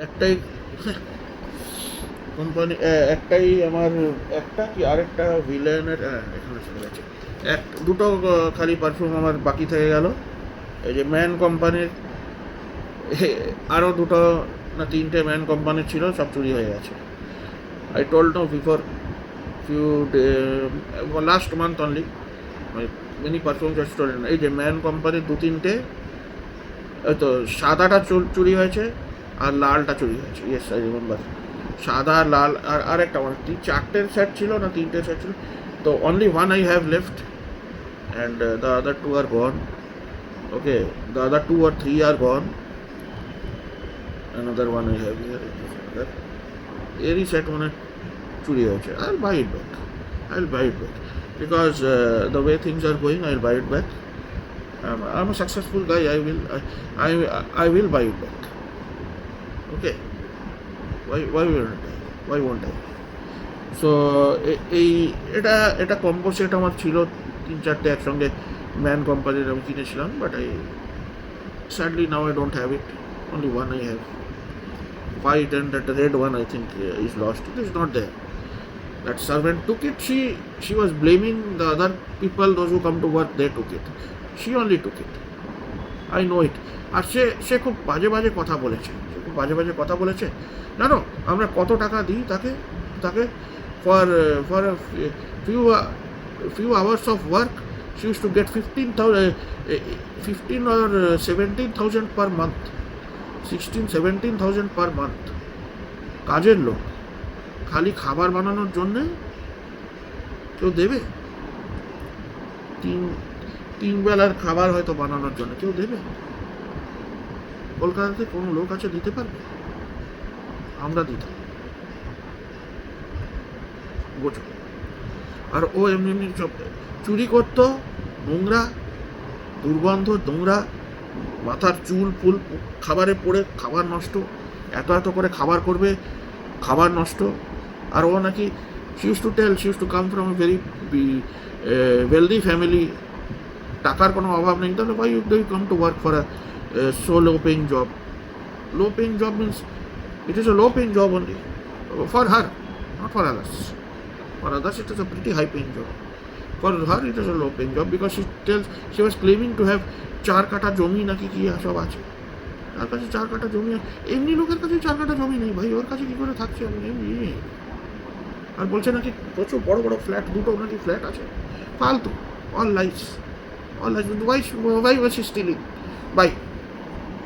একটাই কোম্পানি, একটাই আমার, একটা কি আরেকটা ভিলেনের এখানে চলে গেছে। দুটো খালি পারফিউম আমার বাকি থেকে গেল। এই যে ম্যান কোম্পানির আরও দুটো না তিনটে ম্যান কোম্পানির ছিল, সব চুরি হয়ে গেছে। I told no before few last month only, many perfumes are stolen. এই যে ম্যান কোম্পানির দু তিনটে, তো সাদাটা চুরি হয়েছে আর লালটা চুরি হয়েছে। Yes, I remember. সাদা, লাল আর আরেকটা আমার চারটের সেট ছিল না তিনটের সেট ছিল, তো only one I have left and the other two are gone. Okay, the other two are three are gone, another one I have here. এরই সেট মানে চুরি হয়েছে। I'll buy it back. I'll buy it back because the way things are going, I'll buy it back. I'm a successful guy. I will buy it back. Okay. Why won't I? Why won't I? So এটা combo set আমার ছিল তিন চারটে একসঙ্গে, man কোম্পানির আমি কিনেছিলাম, but sadly now I don't have it. Only one I have. White, and that red one I think is lost. It is not there. That servant took it. She was blaming the other people, those who come to work, they took it. She only took it. I know it. আর সে খুব বাজে কথা বলেছে। জানো আমরা কত টাকা দিই তাকে for few hours of work. She used to get 15 or 17,000 per month, 16-17,000 per month. কাজের লোক, খালি খাবার বানানোর জন্যে কেউ দেবে? তিন বেলার খাবার হয়তো বানানোর জন্য কেউ দেবে? কলকাতাতে কোনো লোক আছে দিতে পারবে? আমরা দিতাম, বোঝো। আর ও এমনি সব চুরি করতো, নোংরা, দুর্গন্ধ, নোংরা, মাথার চুল ফুল খাবারে পড়ে, খাবার নষ্ট, এত করে খাবার করবে, খাবার নষ্ট। আর ও নাকি she used to come from a very wealthy family, টাকার কোনো অভাব নেই, তাহলে why do you come to work for a so low paying job? Low paying job means it is a low paying job only for her, not for others. For others it is a pretty high paying job. For her it is a low paying job because she was claiming to have 4 কাঠা জমি নাকি কি সব আছে। তার কাছে 4 কাঠা জমি, এমনি লোকের কাছে 4 কাঠা জমি নেই ভাই, ওর কাছে কি করে থাকছে আমি এমনি। আর বলছে নাকি প্রচুর বড় ফ্ল্যাট, দুটো নাকি ফ্ল্যাট আছে। ফালতু, all lies. Why was she stealing? Bye.